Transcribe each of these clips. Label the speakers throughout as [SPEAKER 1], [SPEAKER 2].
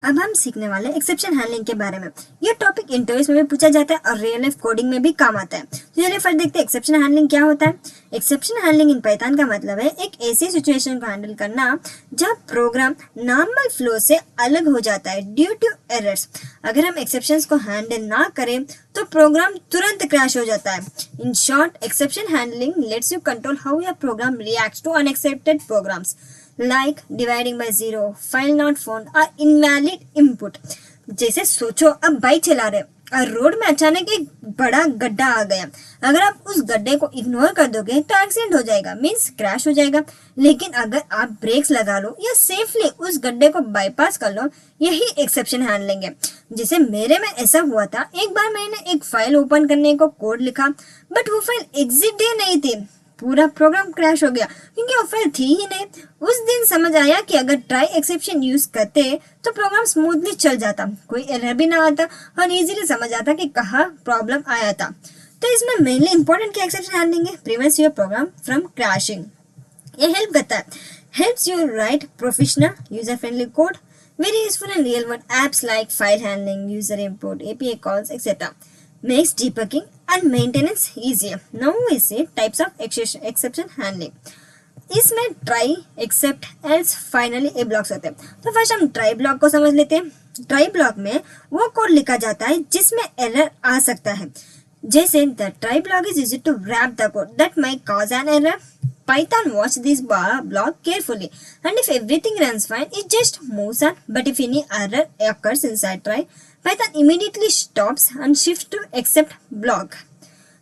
[SPEAKER 1] अब हम सीखने वाले एक्सेप्शन हैंडलिंग के बारे में। यह टॉपिक इंटरव्यूज में भी पूछा जाता है और रियल लाइफ कोडिंग में भी काम आता है। तो चलिए फर्स्ट देखते हैं एक्सेप्शन हैंडलिंग क्या होता है। एक्सेप्शन हैंडलिंग इन पाइथन का मतलब है एक ऐसी सिचुएशन को हैंडल करना जहां प्रोग्राम नॉर्मल फ्लो से अलग हो जाता है ड्यू टू एरर्स। अगर हम एक्सेप्शंस को हैंडल ना करें तो प्रोग्राम तुरंत क्रैश हो जाता है। In short, exception handling lets you control how your program reacts to unexpected programs like dividing by zero, file not found or invalid input। जैसे सोचो आप बाइक चला रहे और रोड में अचानक एक बड़ा गड्ढा आ गया। अगर आप उस गड्ढे को इग्नोर कर दोगे तो एक्सीडेंट हो जाएगा, मीन्स क्रैश हो जाएगा। लेकिन अगर आप ब्रेक्स लगा लो या सेफली उस गड्ढे को बाईपास कर लो, यही एक्सेप्शन हैंडलिंग है। जैसे मेरे में ऐसा हुआ था, एक बार मैंने एक फाइल ओपन करने को कोड लिखा बट वो फाइल एग्जिट डे नहीं थी। पूरा प्रोग्राम क्रैश हो गया क्योंकि वो फाइल थी ही नहीं। उस दिन समझ आया कि अगर ट्राई एक्सेप्शन यूज करते तो प्रोग्राम स्मूथली चल जाता, कोई एरर भी ना आता और इजीली समझ आता कि कहाँ प्रॉब्लम आया था। तो इसमें मेनली इंपॉर्टेंट क्या एक्सेप्शन हैंडलिंग है, prevents your program from crashing. ये हेल्प करता है, helps you write professional user friendly code, very useful in real world apps like file handling, user import, API calls etcetera, makes debugging and maintenance easier. Now we see types of exception handling. इसमें try, except, else, finally a blocks होते हैं। तो first हम try block को समझ लेते हैं। try block में वो कोड लिखा जाता है जिसमें एरर आ सकता है। जैसे the try block is used to wrap the code that might cause an error. Python watch this block carefully and if everything runs fine, it just moves on. But if any error occurs inside try, Python immediately stops and shifts to except block.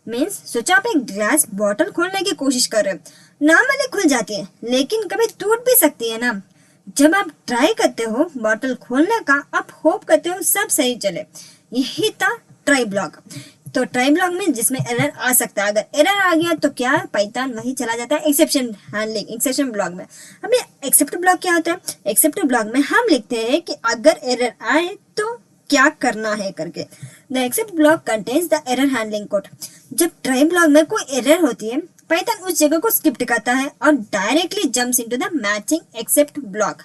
[SPEAKER 1] Means सोचो आप एक glass bottle खोलने की कोशिश कर रहे हो, normally खुल जाती है लेकिन कभी टूट भी सकती है ना। जब आप ट्राई करते हो बॉटल खोलने का, आप होप करते हो सब सही चले। यही था ट्राई ब्लॉक। तो ट्राई ब्लॉक में जिसमें एरर आ सकता है, अगर एरर आ गया तो क्या पाइथन वही चला जाता है एक्सेप्शन हैंडलिंग, एक्सेप्शन ब्लॉक में। अब ये एक्सेप्ट ब्लॉक क्या होता है, एक्सेप्ट ब्लॉक में हम लिखते हैं कि अगर एरर आए तो क्या करना है करके। The except block contains the error handling code. जब ट्राई ब्लॉक में कोई एरर होती है, पाइथन उस जगह को स्किप करता है और directly jumps into the matching except block.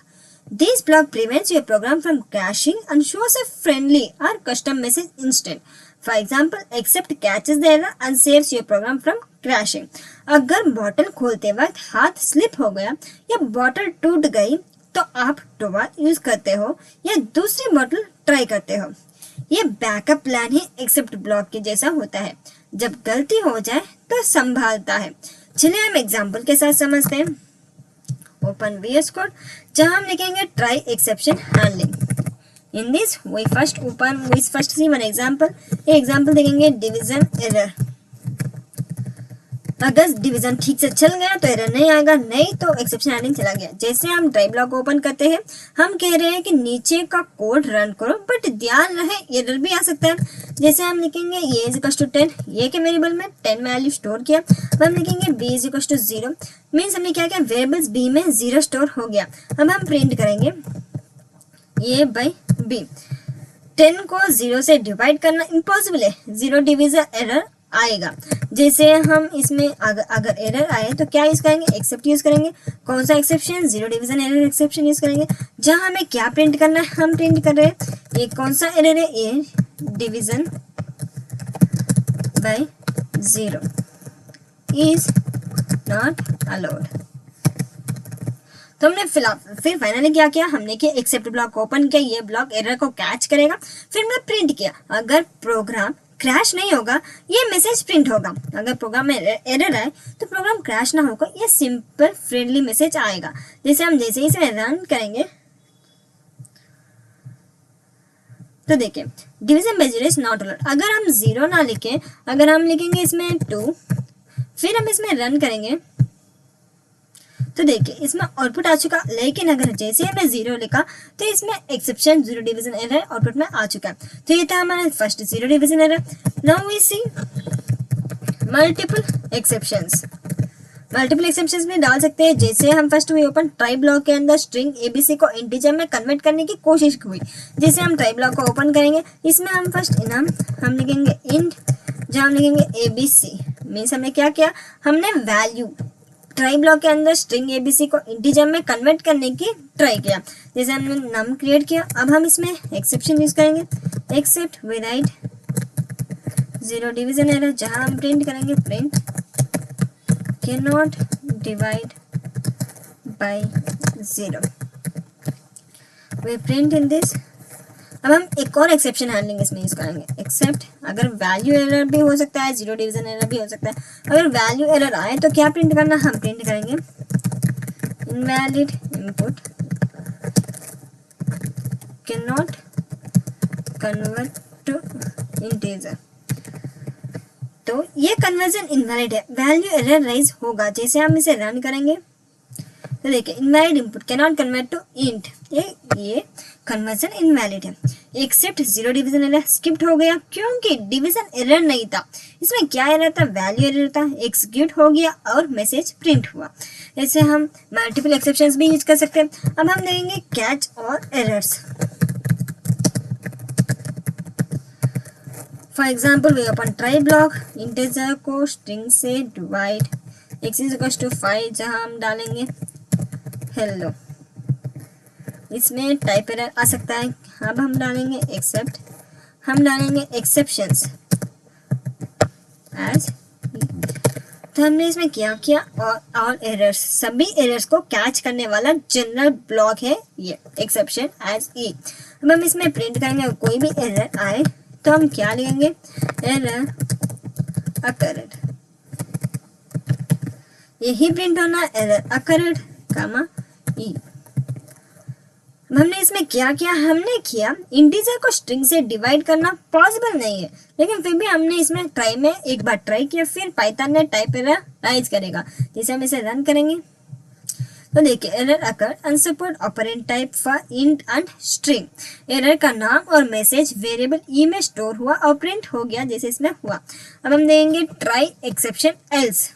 [SPEAKER 1] This block prevents your program from crashing and shows a friendly और custom message instead. For example, except catches the error and saves your program from crashing. अगर bottle खोलते वक्त हाथ slip हो गया या bottle टूट गई तो आप दोबारा यूज करते हो या दूसरी बॉटल ट्राई करते हो। ये बैकअप प्लान ही एक्सेप्ट ब्लॉक के जैसा होता है, जब गलती हो जाए तो संभालता है। चलिए हम एग्जांपल के साथ समझते हैं। ओपन VS कोड, जहां हम लिखेंगे try exception handling. In this we first see one example. ये एग्जांपल देखेंगे डिवीजन एरर। अगर डिवीजन ठीक से चल गया तो एरर नहीं आएगा, नहीं तो एक्सेप्शन हैंडलिंग चला गया। जैसे हम ट्राई ब्लॉक ओपन करते हैं, हम कह रहे हैं कि नीचे का कोड रन करो बट ध्यान रहे एरर भी आ सकता है। जैसे हम लिखेंगे a इज इक्वल टू 10, ये के वेरिएबल में 10 वैल्यू स्टोर किया। अब हम लिखेंगे b is equal to 0, means हमने क्या किया, वेरिएबल्स b में 0 स्टोर हो गया। अब हम प्रिंट करेंगे a बाई b। 10 को 0 से डिवाइड करना इम्पॉसिबल है, 0 डिवीजन एरर आएगा। जैसे हम इसमें अगर एरर आए तो क्या यूज करेंगे, एक्सेप्ट यूज करेंगे। कौन सा exception, 0 division error exception use करेंगे। जहां हमें क्या प्रिंट करना है, हम प्रिंट कर रहे हैं ये कौन सा एरर है, A division bye 0 is not allowed. तो हमने फिर फाइनली क्या किया, हमने किया एक्सेप्ट ब्लॉक ओपन किया, ये ब्लॉक एरर को कैच करेगा। फिर हमने प्रिंट किया, अगर प्रोग्राम क्रैश नहीं होगा ये मैसेज प्रिंट होगा। अगर प्रोग्राम में एरर आए तो प्रोग्राम क्रैश ना होगा, ये सिंपल फ्रेंडली मैसेज आएगा। जैसे हम जैसे इसे रन करेंगे तो देखिए division bye 0 is not allowed. अगर हम 0 ना लिखें, अगर हम लिखेंगे इसमें 2, फिर हम इसमें रन करेंगे तो देखिए इसमें आउटपुट आ चुका। लेकिन अगर जैसे हमने 0 लिखा तो इसमें एक्सेप्शन 0 डिवीजन एरर आउटपुट में आ चुका है। तो ये था हमारा first 0 division error. Now we see multiple exceptions. Multiple exceptions में डाल सकते हैं। जैसे हम फर्स्ट हुई ओपन ट्राई ब्लॉक के अंदर स्ट्रिंग एबीसी को इंटीजर में कन्वर्ट करने की कोशिश हुई। जैसे हम ट्राई ब्लॉक को ओपन करेंगे, इसमें हम फर्स्ट इनाम हम लिखेंगे इंट, जहाँ हम लिखेंगे एबीसी। मीन्स हमने क्या किया, हमने वैल्यू ट्राई ब्लॉक के अंदर स्ट्रिंग एबीसी को इंटीजर में कन्वर्ट करने की ट्राई किया, जैसे हमने नम क्रिएट किया। अब हम इसमें एक्सेप्शन यूज करेंगे, except without zero division error, जहां हम प्रिंट करेंगे print can not divide by zero, we print in this. अब हम एक और एक्सेप्शन हैंडलिंग इसमें यूज करेंगे, एक्सेप्ट अगर वैल्यू एरर भी हो सकता है, जीरो डिवीजन एरर भी हो सकता है। अगर वैल्यू एरर आए तो क्या प्रिंट करना, हम प्रिंट करेंगे invalid input can not convert to integer. तो ये कन्वर्जन इनवैलिड है, वैल्यू एरर राइज होगा। जैसे हम इसे रन करेंगे तो देखिए invalid input can not convert to int, ये कन्वर्जन इनवैलिड है। Except zero division error skipped हो गया क्योंकि डिवीजन एरर नहीं था, इसमें क्या एरर था, वैल्यू एरर था, एग्जीक्यूट हो गया और मैसेज प्रिंट हुआ। ऐसे हम मल्टीपल एक्सेप्शंस भी यूज कर सकते हैं। अब हम देखेंगे कैच और errors. For example we open try block, integer को स्ट्रिंग से डिवाइड, x = 5 जहां हम डालेंगे हेलो, इसमें टाइप एरर आ सकता है। अब हम डालेंगे एक्सेप्ट, हम डालेंगे एक्सेप्शंस एज, तो हमने इसमें क्या किया, और एरर्स, सभी एरर्स को कैच करने वाला जनरल ब्लॉक है ये एक्सेप्शन एज ई। अब हम इसमें प्रिंट करेंगे, कोई भी एरर आए तो हम क्या लिखेंगे, एरर अकर्ड, यही प्रिंट होना, एरर अकर्ड कामा ई। हमने इसमें क्या किया, हमने किया इंटीजर को स्ट्रिंग से डिवाइड करना पॉसिबल नहीं है, लेकिन फिर भी हमने इसमें ट्राई में एक बार ट्राई किया, फिर पाइथन ने टाइप एरर राइज करेगा। जैसे हम इसे रन करेंगे तो देखिए error occur unsupported operand type for int and string, error का नाम और मैसेज वेरिएबल ई में स्टोर हुआ और प्रिंट हो गया जैसे इसमें हुआ। अब हम देंगे ट्राई एक्सेप्शन एल्स।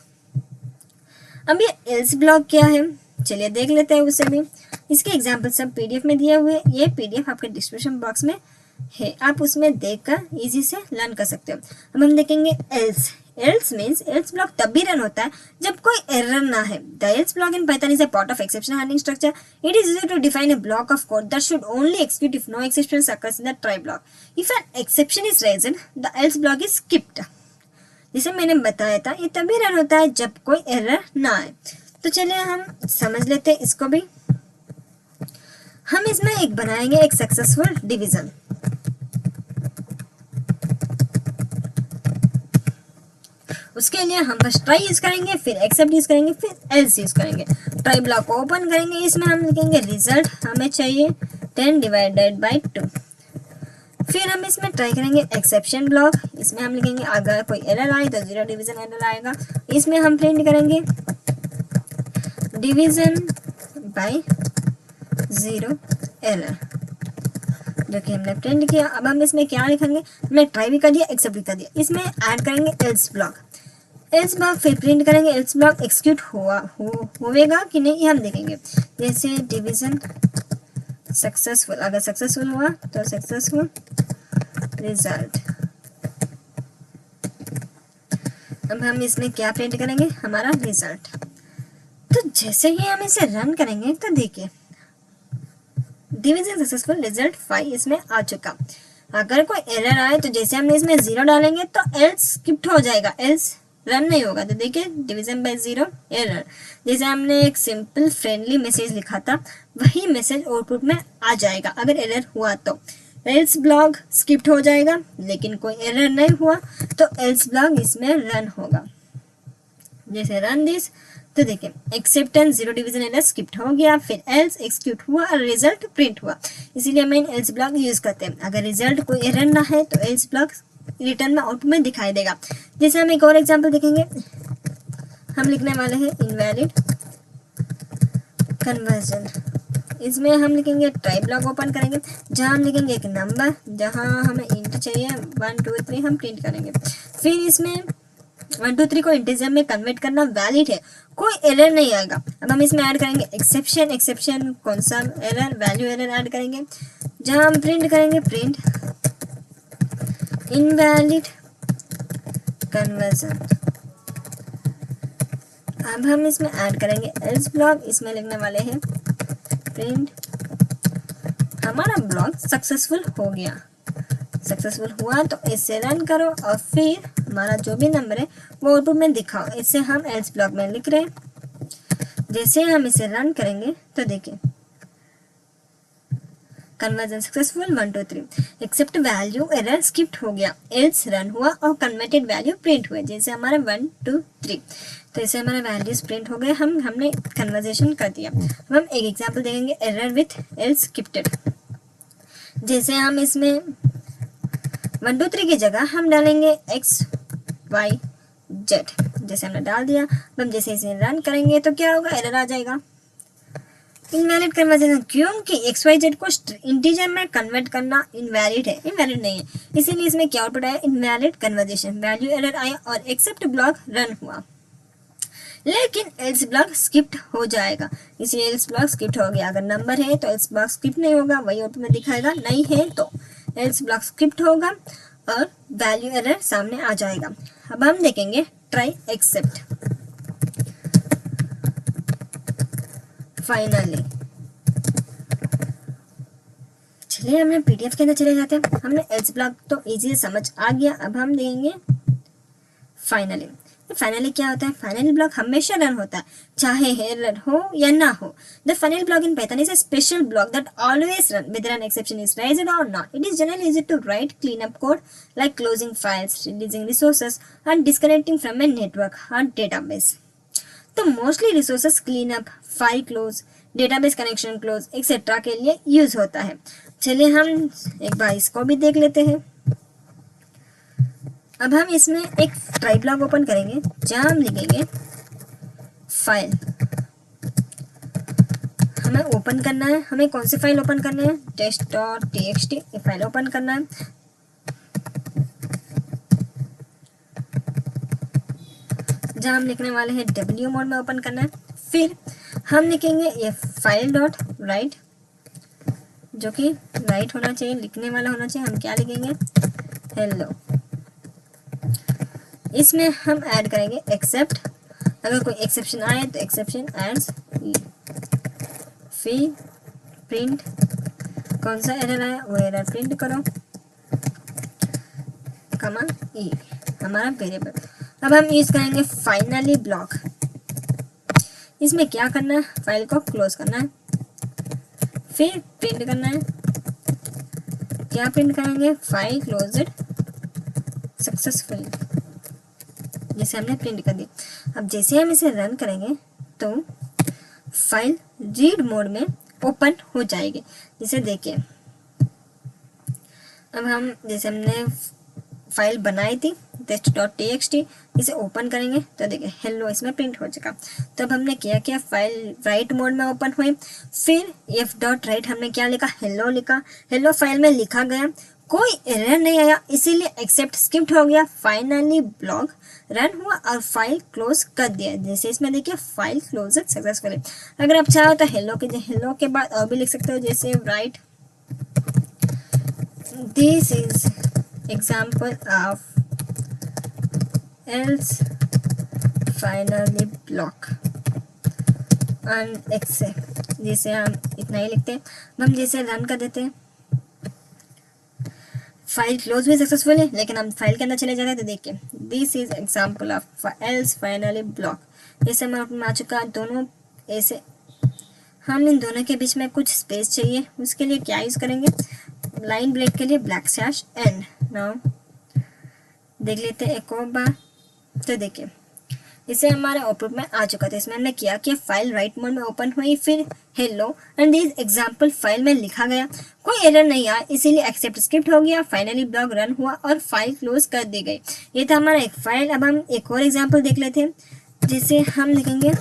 [SPEAKER 1] अब ये एल्स ब्लॉक क्या है, चलिए देख लेते हैं उसे भी। इसके एग्जाम्पल सब पीडीएफ में दिए हुए, ये पीडीएफ आपके डिस्क्रिप्शन बॉक्स में है, आप उसमें देखकर इजी से लर्न कर सकते हो। अब हम देखेंगे else. Else means else block तब भी रन होता है जब कोई एरर ना है। The L's block in Python is a part of exception handling structure. It is used to define a block of code that should only execute if no exceptions occurs in the try block. If an exception is raised, the else block is skipped. जिसे मैंने बताया था ये तभी run होता है जब कोई एरर ना आए। तो चलिए हम समझ लेते हैं इसको भी। हम इसमें एक बनाएंगे एक सक्सेसफुल डिवीजन। उसके लिए हम बस ट्राई यूज करेंगे, फिर एक्सेप्ट यूज करेंगे, फिर एल्स यूज करेंगे। ट्राई ब्लॉक को ओपन करेंगे, इसमें हम लिखेंगे रिजल्ट हमें चाहिए 10 डिवाइडेड बाई 2। फिर हम इसमें ट्राई करेंगे एक्सेप्शन ब्लॉक, इसमें हम लिखेंगे अगर कोई एरर आए तो 0 डिवीजन एरर आएगा। इसमें हम प्रिंट करेंगे डिवीजन बाय 0 एरर, जो कि हमने प्रिंट किया। अब हम इसमें क्या लिखेंगे, हमने ट्राई भी कर दिया, एक्सेप्ट भी कर दिया। इसमें ऐड करेंगे एल्स ब्लॉक, एल्स ब्लॉक फिर प्रिंट करेंगे एल्स ब्लॉक एक्सिक्यूट होगा कि नहीं ये हम देखेंगे। जैसे डिवीजन सक्सेसफुल, अगर सक्सेसफुल हुआ तो सक्सेसफुल रिजल्ट। अब हम इसमें क्या प्रिंट करेंगे, हमारा रिजल्ट। तो जैसे ही हम इसे रन करेंगे तो देखिए डिवीजन सक्सेसफुल रिजल्ट 5 इसमें आ चुका। अगर कोई एरर आए तो जैसे हमने इसमें 0 डालेंगे तो एल्स स्किप हो जाएगा, एल्स रन नहीं होगा। तो देखिए डिवीजन बाय 0 एरर, जैसे हमने एक सिंपल फ्रेंडली मैसेज लिखा था वही मैसेज आउटपुट में आ जाएगा अगर एरर हुआ तो। एल्स ब्लॉक स्किप्ड हो जाएगा, लेकिन कोई एरर नहीं हुआ तो एल्स ब्लॉक इसमें रन होगा। जैसे रन दिस तो देखिए एक्सेप्टेंस 0 डिवीजन एरर स्किप्ड हो गया, फिर एल्स एक्सिक्यूट हुआ और रिजल्ट प्रिंट हुआ। इसीलिए हम एल्स ब्लॉक यूज करते हैं। अगर रिजल्ट कोई एरर ना है तो एल्स ब्लॉक रिटर्न में आउटपुट में दिखाई देगा। जैसे हम एक और एग्जांपल देखेंगे, हम लिखने वाले हैं इनवैलिड कन्वर्जन। इसमें हम लिखेंगे ट्राई ब्लॉक ओपन करेंगे, जहां हम लिखेंगे एक नंबर, जहां हमें इंट चाहिए 1 2 3 हम प्रिंट करेंगे। फिर इसमें 1 2 3 को इंटीजर में कन्वर्ट करना वैलिड है, कोई एरर नहीं आएगा। अब हम इसमें ऐड करेंगे एक्सेप्शन, एक्सेप्शन कौन सा एरर, वैल्यू एरर ऐड करेंगे, जहां हम प्रिंट करेंगे प्रिंट इनवैलिड कन्वर्जन। अब हम इसमें ऐड करेंगे एल्स ब्लॉक। इसमें लिखने वाले हैं प्रिंट हमारा ब्लॉक सक्सेसफुल हो गया। सक्सेसफुल हुआ तो इसे रन करो और फिर हमारा जो भी नंबर है वो आउटपुट में दिखाओ। इसे हम एल्स ब्लॉक में लिख रहे हैं। जैसे हम इसे रन करेंगे तो देखिए conversion successful 1 2 3 except value error skipped हो गया, एल्स रन हुआ और कन्वर्टेड वैल्यू प्रिंट हुए। जैसे हमारा 1 2 3 तो इसे हमारे वैल्यूज प्रिंट हो गए। हमने कन्वर्जेशन कर दिया। अब हम एक एग्जांपल देखेंगे एरर विथ एल्स स्किप्टेड। जैसे हम इसमें 1 2 3 की जगह हम डालेंगे x y z। जैसे हमने डाल दिया। अब हम जैसे इसे रन करेंगे तो क्या होगा, एरर आ जाएगा इनवैलिड कन्वर्जन, क्योंकि एक्स वाई जेड को इंटीजर में कन्वर्ट करना इनवैलिड है, इनवैलिड नहीं है। इसीलिए इसमें क्या आउटपुट आया, इनवैलिड कन्वर्जेशन, वैल्यू एरर आया और एक्सेप्ट ब्लॉक रन हुआ, लेकिन एल्स ब्लॉक स्किप्ड हो जाएगा। इसलिए एल्स ब्लॉक स्किप्ड हो गया। अगर नंबर है तो एल्स ब्लॉक स्किप्ड नहीं होगा, वही आउटपुट में दिखाएगा। नहीं है तो एल्स ब्लॉक स्किप्ड होगा और वैल्यू एरर सामने आ जाएगा। अब हम देखेंगे ट्राई एक्सेप्ट। फाइनली चलिए हमने पीडीएफ के अंदर चले जाते हैं। हमने एल्स ब्लॉक तो इजी समझ आ गया। अब हम देखेंगे फाइनली। फाइनली क्या होता है, फाइनल ब्लॉक हमेशा रन होता है चाहे एरर हो या ना हो। The final block in Python is a special block that always run whether an exception is raised or not. It is generally easy to write cleanup code like closing files, releasing resources and disconnecting from a network or database. तो mostly resources clean up, file close, database connection close etcetera के लिए use होता है। चलिए हम एक बार इसको भी देख लेते हैं। अब हम इसमें एक ट्राई ब्लॉक ओपन करेंगे जहां हम लिखेंगे फाइल। हमें ओपन करना है, हमें कौन सी फाइल ओपन करना है, test.txt ये फाइल ओपन करना है। जहां हम लिखने वाले हैं W मोड में ओपन करना है। फिर हम लिखेंगे ये फाइल डॉट राइट, जो कि राइट होना चाहिए, लिखने वाला होना चाहिए। हम क्या लिखेंगे, हेलो। इसमें हम ऐड करेंगे एक्सेप्ट, अगर कोई एक्सेप्शन आए तो एक्सेप्शन एड्स ई। फिर प्रिंट कौन सा एरर आया वो एरर प्रिंट करो, कमा ई हमारा वेरिएबल। अब हम यूज करेंगे फाइनली ब्लॉक। इसमें क्या करना है, फाइल को क्लोज करना है, फिर प्रिंट करना है। क्या प्रिंट करेंगे, फाइल क्लोज्ड सक्सेसफुली, जैसे हमने प्रिंट कर दी। अब जैसे हम इसे रन करेंगे तो फाइल रीड मोड में ओपन हो जाएगी। जैसे देखिए अब हम जैसे हमने फाइल बनाई थी test.txt, इसे ओपन करेंगे तो देखिए हेलो इसमें प्रिंट हो चुका। तो अब हमने क्या किया, फाइल राइट मोड में ओपन हुई। फिर f.write हमने क्या लिखा, हेलो लिखा। हेलो फाइल में लिखा गया, कोई एरर नहीं आया, इसीलिए एक्सेप्ट स्किप्ड हो गया। फाइनली ब्लॉक रन हुआ और फाइल क्लोज कर दिया। जैसे इसमें देखिए फाइल क्लोज सक्सेसफुली। अगर आप चाहो तो हेलो के बाद और भी लिख सकते हो, जैसे right this is example of else finally block and except। जैसे हम इतना ही लिखते हैं। हम जैसे रन कर देते हैं, फाइल क्लोज भी सक्सेसफुल है, लेकिन हम फाइल के अंदर चले जाते हैं तो देखिए this is example of else finally block। जैसे हम आ चुका दोनों ऐसे। हम इन दोनों के बीच में कुछ स्पेस चाहिए, उसके लिए क्या यूज करेंगे, लाइन ब्रेक के लिए ब्लैक स्लैश एन। नाउ देख लेते हैं एक और बार। तो देखिए इसे हमारे आउटपुट में आ चुका था। इसमें हमने किया कि फाइल राइट मोड में ओपन हुई, फिर hello and this example file में लिखा गया, कोई एरर नहीं आया, इसीलिए एक्सेप्ट स्किप्ड हो गया। फाइनली ब्लॉक रन हुआ और फाइल क्लोज कर दी गई। ये था हमारा एक फाइल। अब हम एक और एग्जाम्पल देख लेते हैं, जिसे हम लिखेंगे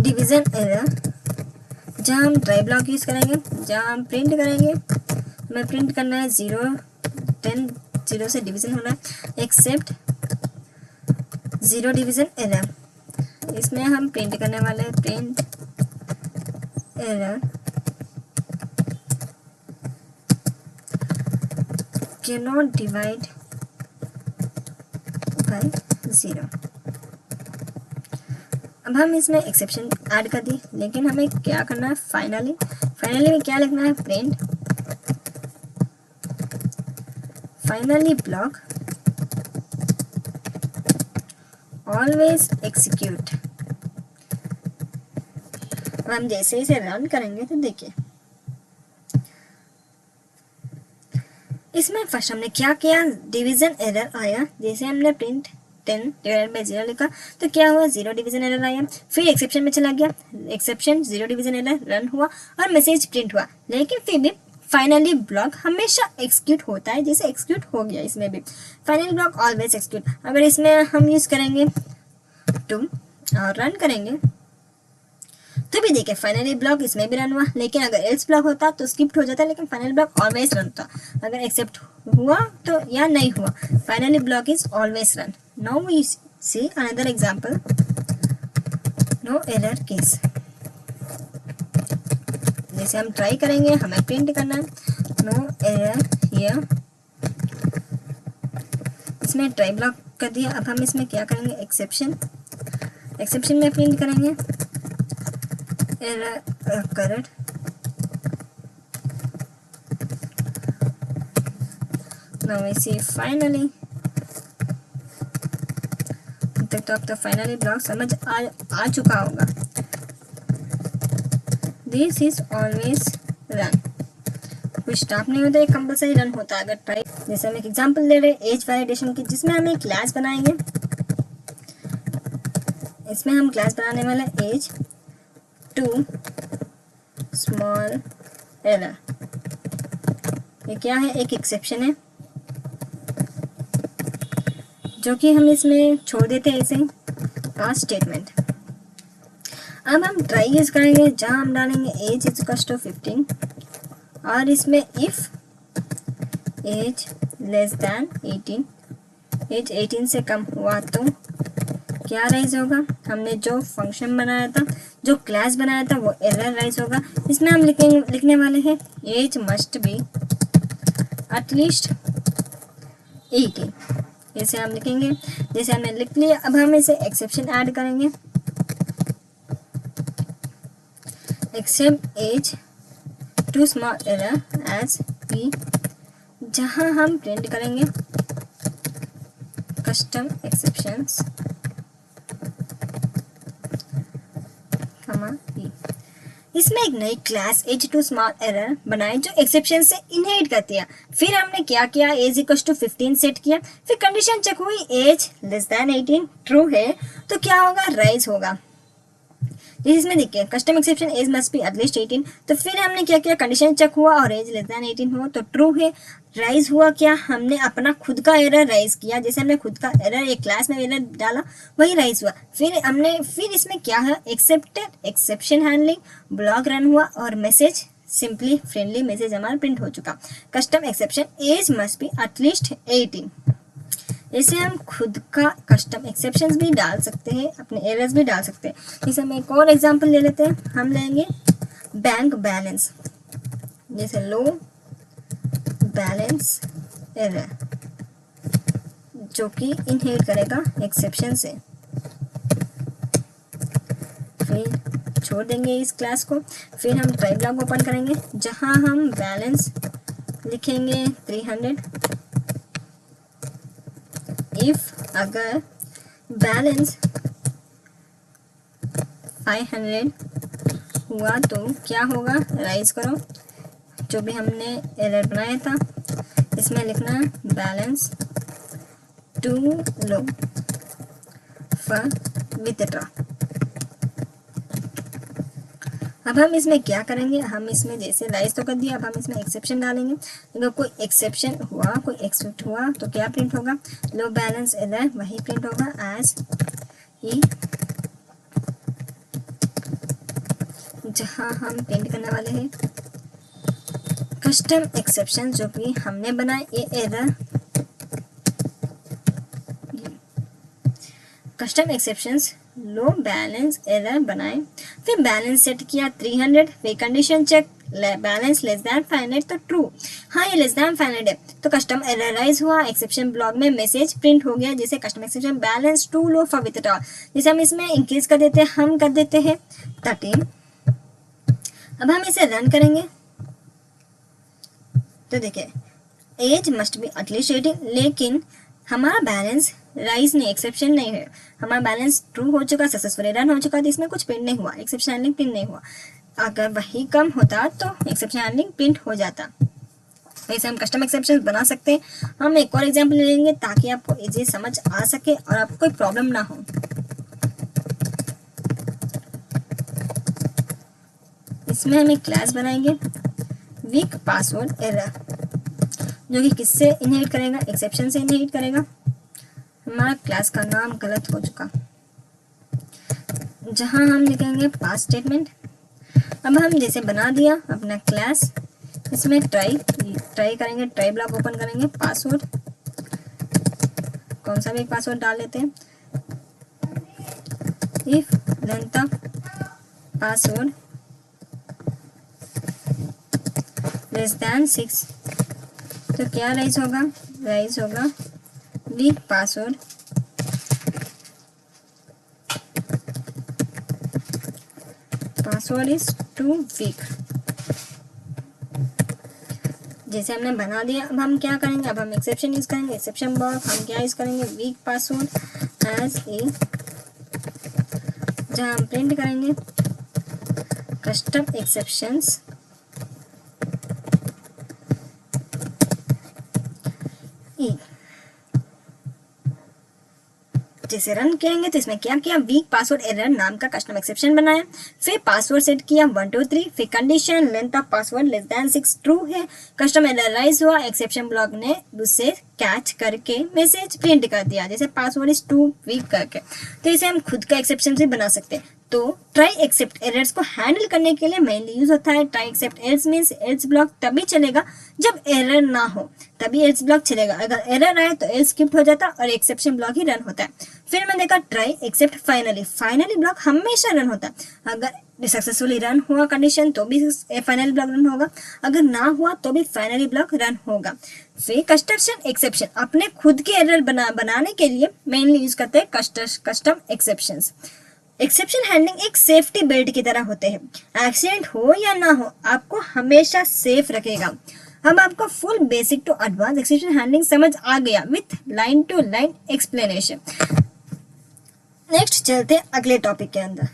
[SPEAKER 1] डिवीजन एरर, जहाँ हम ट्राई ब्लॉक यूज करेंगे, जहाँ हम प्रिंट करेंगे। हमें प्रिंट करना है 0 10 0 से डिवीजन होना है, एक्सेप्ट 0 डिवीजन एरर। इसमें हम प्रिंट करने वाले हैं print error cannot divide by 0। अब हम इसमें एक्सेप्शन ऐड कर दिए, लेकिन हमें क्या करना है, फाइनली में क्या लिखना है, print finally block always execute. अब हम जैसे इसे रन करेंगे तो देखिए इसमें फर्स्ट हमने क्या किया, डिवीजन एरर आया। जैसे हमने प्रिंट 10 डिवाइडेड बाई 0 लिखा तो क्या हुआ, 0 डिवीजन एरर आया। फिर एक्सेप्शन में चला गया, एक्सेप्शन 0 डिवीजन एरर रन हुआ और मैसेज प्रिंट हुआ, लेकिन फिर भी फाइनली ब्लॉक हमेशा एक्सिक्यूट होता है, जैसे एक्सिक्यूट हो गया इसमें भी, फाइनली ब्लॉक ऑलवेज एक्सिक्यूट। अगर इसमें हम यूज करेंगे टू और रन करेंगे तो भी देखिए फाइनली ब्लॉक इसमें भी रन हुआ, लेकिन अगर एल्स ब्लॉक होता तो स्किप हो जाता, लेकिन फाइनली ब्लॉक ऑलवेज रन होता। अगर एक्सेप्ट हुआ तो या नहीं हुआ, finally block is always run. Now we see another example, no error case. जैसे हम ट्राई करेंगे, हमें प्रिंट करना है नो एरर हियर, इसमें ट्राई ब्लॉक कर दिया। अब हम इसमें क्या करेंगे, एक्सेप्शन में प्रिंट करेंगे error occurred, now we see finally। तक तो अब तो फाइनली ब्लॉक समझ आ चुका होगा। दिस इज ऑलवेज रन, कोई स्टॉप नहीं होता, एक कंपल्सरी रन होता है। अगर ट्राई, जैसे हम एक एग्जांपल ले रहे हैं एज वैलिडेशन की, जिसमें हम एक क्लास बनाएंगे। इसमें हम क्लास बनाने वाला एज टू स्मॉल एरर, ये क्या है, एक एक्सेप्शन है जो कि हम इसमें छोड़ देते हैं ऐसे ही पास स्टेटमेंट। अब हम ट्राई यूज करेंगे, जहां हम डालेंगे एज इज इक्वल टू 15 और इसमें if age less than 18, age 18 से कम हुआ तो क्या राइज होगा, हमने जो फंक्शन बनाया था, जो क्लास बनाया था, वो एरर राइज होगा। इसमें हम लिखने वाले हैं एज मस्ट बी एटलीस्ट 18, ऐसे हम लिखेंगे। जैसे हमने लिख लिया, अब हम इसे एक्सेप्शन ऐड करेंगे, except age too small error as p, जहां हम प्रिंट करेंगे कस्टम एक्सेप्शंस इसमें एक नई class age too small error बनाई जो एक्सेप्शन से इनहेरिट करती है। फिर हमने क्या किया, एज इक्वल टू 15 सेट किया, फिर कंडीशन चेक हुई एज लेस देन 18 ट्रू है तो क्या होगा, राइज होगा। इसमें देखिए custom exception age must be at least 18, तो फिर हमने क्या किया, कंडीशन चेक हुआ और एज लेस देन 18 हुआ तो ट्रू है, राइज हुआ। क्या, हमने अपना खुद का एरर राइज किया, जैसे हमने खुद का एरर एक क्लास में एरर डाला वही राइज हुआ। फिर इसमें क्या है, accepted exception handling block run हुआ और मैसेज सिंपली फ्रेंडली मैसेज हमारा प्रिंट हो चुका। Custom exception age must be at least 18, ऐसे हम खुद का कस्टम एक्सेप्शंस भी डाल सकते हैं, अपने एरर्स भी डाल सकते हैं। जैसे हम एक और एग्जांपल ले लेते हैं, हम लेंगे बैंक बैलेंस, जैसे लो बैलेंस एरर जो कि इनहेरिट करेगा एक्सेप्शन से। फिर छोड़ देंगे इस क्लास को, फिर हम ट्राई ब्लॉक ओपन करेंगे जहां हम बैलेंस लिखेंगे 300। इफ अगर बैलेंस 500 हुआ तो क्या होगा, राइज करो जो भी हमने एरर बनाया था, इसमें लिखना है balance too low for withdraw. अब हम इसमें क्या करेंगे, हम इसमें जैसे राइज तो कर दिया, अब हम इसमें एक्सेप्शन डालेंगे। अगर कोई एक्सेप्शन हुआ, कोई एक्सेप्ट हुआ तो क्या प्रिंट होगा, लो बैलेंस एरर वही प्रिंट होगा एज ई, जहां हम प्रिंट करने वाले हैं कस्टम एक्सेप्शन जो कि हमने बनाए, ये error custom exceptions low balance error बनाए। फिर बैलेंस सेट किया 300, फिर condition check balance less than finite तो ट्रू। हाँ ये लेस देन फाइनाइट है तो कस्टम एरर राइज हुआ, एक्सेप्शन ब्लॉक में मैसेज प्रिंट हो गया जैसे custom exception balance too low for withdrawal, जैसे हम इसमें इंक्रीज कर देते हैं, हम कर देते हैं 13। अब हम इसे रन करेंगे तो देखिए एज मस्ट बी एटलीस्ट 18, लेकिन हमारा बैलेंस राइज नहीं, एक्सेप्शन नहीं है, हमारा बैलेंस ट्रू हो चुका, सक्सेसफुली रन हो चुका, तो इसमें कुछ प्रिंट नहीं हुआ, एक्सेप्शन हैंडलिंग प्रिंट नहीं हुआ। अगर वही कम होता तो एक्सेप्शन हैंडलिंग प्रिंट हो जाता। ऐसे हम कस्टम एक्सेप्शन बना सकते हैं। हम एक और एग्जांपल ले लेंगे ताकि आपको इजी समझ आ सके और आपको कोई प्रॉब्लम ना हो। इसमें हम एक क्लास बनाएंगे वीक पासवर्ड एरर, जो कि किससे इनहेरिट करेगा, एक्सेप्शन से इनहेरिट करेगा। हमारा क्लास का नाम गलत हो चुका, जहां हम लिखेंगे पास स्टेटमेंट। अब हम जैसे बना दिया अपना क्लास, इसमें ट्राई करेंगे, ट्राई ब्लॉक ओपन करेंगे, पासवर्ड कौन सा भी पासवर्ड डाल लेते हैं, if length of password less than 6, तो क्या राइज होगा weak password is too weak. जैसे हमने बना दिया, अब हम क्या करेंगे, अब हम एक्सेप्शन यूज करेंगे, एक्सेप्शन ब्लॉक हम क्या यूज करेंगे, वीक पासवर्ड एज ए, जहां हम प्रिंट करेंगे कस्टम एक्सेप्शंस ई। जैसे रन करेंगे तो इसमें क्या किया, वीक पासवर्ड एरर नाम का कस्टम एक्सेप्शन बनाया, फिर पासवर्ड सेट किया 1 2 3, फिर condition length of password less than 6 true है, कस्टम एरर राइज हुआ, एक्सेप्शन ब्लॉक ने उसे कैच करके मैसेज प्रिंट कर दिया जैसे पासवर्ड इज टू वीक करके। तो इसे हम खुद का एक्सेप्शन भी बना सकते हैं। तो ट्राई एक्सेप्ट एरर्स को हैंडल करने के लिए मेनली यूज होता है try except errors, means else block तभी चलेगा जब एरर ना हो, तभी एल्स ब्लॉक चलेगा। अगर एरर आए तो एल्स स्किप हो जाता और एक्सेप्शन ब्लॉक ही रन होता है। फिर मैंने देखा ट्राई एक्सेप्ट फाइनली ब्लॉक हमेशा रन होता है। अगर सक्सेसफुली रन हुआ कंडीशन तो भी फाइनली ब्लॉक रन होगा, अगर ना हुआ तो भी फाइनली ब्लॉक रन होगा। फिर कस्टम एक्सेप्शन अपने खुद के एरर बनाने के लिए मेनली यूज करते हैं कस्टम एक्सेप्शंस। एक्सेप्शन हैंडलिंग एक सेफ्टी बेल्ट की तरह होते हैं, एक्सीडेंट हो या ना हो आपको हमेशा सेफ रखेगा। अब आपको full basic to advance exception handling समझ आ गया with line to line explanation. Next चलते हैं अगले टॉपिक के अंदर।